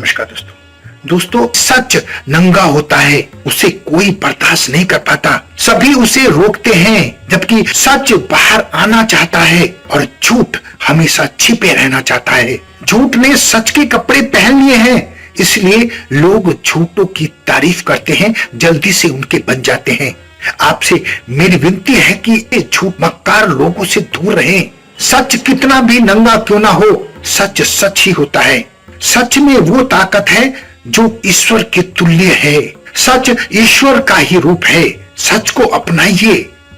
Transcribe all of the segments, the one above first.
नमस्कार दोस्तों सच नंगा होता है, उसे कोई बर्दाश्त नहीं कर पाता। सभी उसे रोकते हैं, जबकि सच बाहर आना चाहता है और झूठ हमेशा छिपे रहना चाहता है। झूठ ने सच के कपड़े पहन लिए हैं, इसलिए लोग झूठों की तारीफ करते हैं, जल्दी से उनके बन जाते हैं। आपसे मेरी विनती है कि ये झूठ मक्कार लोगों से दूर रहें। सच कितना भी नंगा क्यों ना हो, सच सच ही होता है। सच में वो ताकत है जो ईश्वर के तुल्य है। सच ईश्वर का ही रूप है। सच को अपनाइए,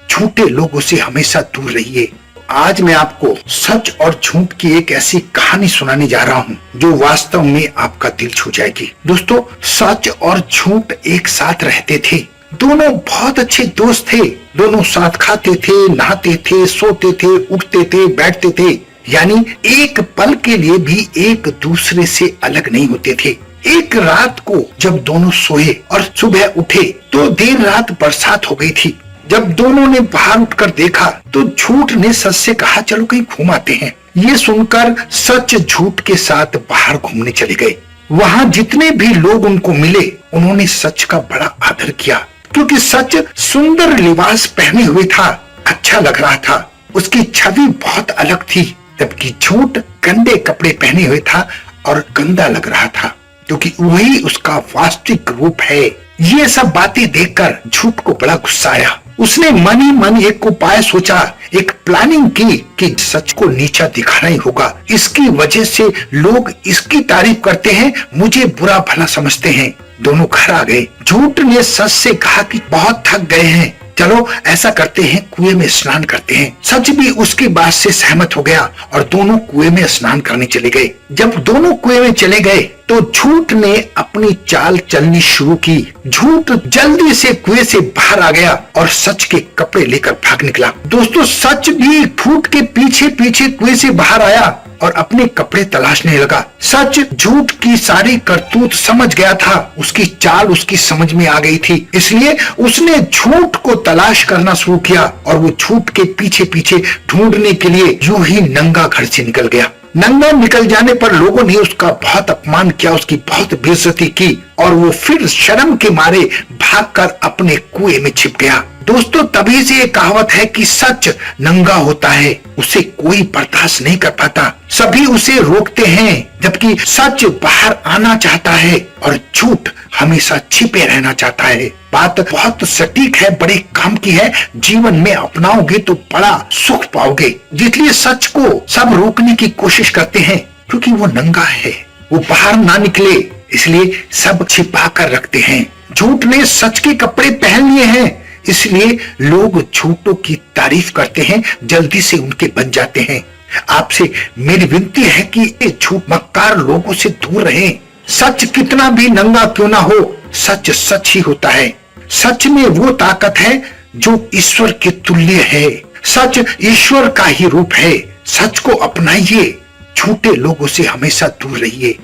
झूठे लोगों से हमेशा दूर रहिए। आज मैं आपको सच और झूठ की एक ऐसी कहानी सुनाने जा रहा हूँ जो वास्तव में आपका दिल छू जाएगी। दोस्तों, सच और झूठ एक साथ रहते थे। दोनों बहुत अच्छे दोस्त थे। दोनों साथ खाते थे, नहाते थे, सोते थे, उठते थे, बैठते थे, यानी एक पल के लिए भी एक दूसरे से अलग नहीं होते थे। एक रात को जब दोनों सोए और सुबह उठे तो देर रात बरसात हो गई थी। जब दोनों ने बाहर उठकर देखा तो झूठ ने सच से कहा, चलो कहीं घूम आते हैं। ये सुनकर सच झूठ के साथ बाहर घूमने चले गए। वहां जितने भी लोग उनको मिले, उन्होंने सच का बड़ा आदर किया, क्योंकि सच सुंदर लिबास पहने हुए था, अच्छा लग रहा था। उसकी छवि बहुत अलग थी, जबकि झूठ गंदे कपड़े पहने हुए था और गंदा लग रहा था, क्योंकि वही उसका वास्तविक रूप है। ये सब बातें देखकर झूठ को बड़ा गुस्सा आया। उसने मन ही मन एक उपाय सोचा, एक प्लानिंग की कि सच को नीचा दिखाना ही होगा। इसकी वजह से लोग इसकी तारीफ करते हैं, मुझे बुरा भला समझते हैं। दोनों घर आ गए। झूठ ने सच से कहा कि बहुत थक गए हैं, चलो ऐसा करते हैं, कुएं में स्नान करते हैं। सच भी उसकी बात से सहमत हो गया और दोनों कुएं में स्नान करने चले गए। जब दोनों कुएं में चले गए तो झूठ ने अपनी चाल चलनी शुरू की। झूठ जल्दी से कुएं से बाहर आ गया और सच के कपड़े लेकर भाग निकला। दोस्तों, सच भी झूठ के पीछे पीछे कुएं से बाहर आया और अपने कपड़े तलाशने लगा। सच झूठ की सारी करतूत समझ गया था, उसकी चाल उसकी समझ में आ गई थी, इसलिए उसने झूठ को तलाश करना शुरू किया और वो झूठ के पीछे पीछे ढूंढने के लिए यूं ही नंगा घर से निकल गया। नंगा निकल जाने पर लोगों ने उसका बहुत अपमान किया, उसकी बहुत बेइज्जती की और वो फिर शर्म के मारे भागकर अपने कुएं में छिप गया। दोस्तों, तभी से ये कहावत है कि सच नंगा होता है, उसे कोई बर्दाश्त नहीं कर पाता। सभी उसे रोकते हैं, जबकि सच बाहर आना चाहता है और झूठ हमेशा छिपे रहना चाहता है। बात बहुत सटीक है, बड़े काम की है। जीवन में अपनाओगे तो बड़ा सुख पाओगे। इसलिए सच को सब रोकने की कोशिश करते हैं, क्योंकि वो नंगा है, वो बाहर ना निकले, इसलिए सब छिपा कर रखते हैं। झूठ ने सच के कपड़े पहन लिए हैं, इसलिए लोग झूठों की तारीफ करते हैं, जल्दी से उनके बन जाते हैं। आपसे मेरी विनती है कि ये झूठ मक्कार लोगों से दूर रहें। सच कितना भी नंगा क्यों ना हो, सच सच ही होता है। सच में वो ताकत है जो ईश्वर के तुल्य है। सच ईश्वर का ही रूप है। सच को अपनाइए, झूठे लोगों से हमेशा दूर रहिए।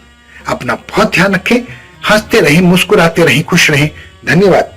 अपना बहुत ध्यान रखें, हंसते रहें, मुस्कुराते रहें, खुश रहें। धन्यवाद।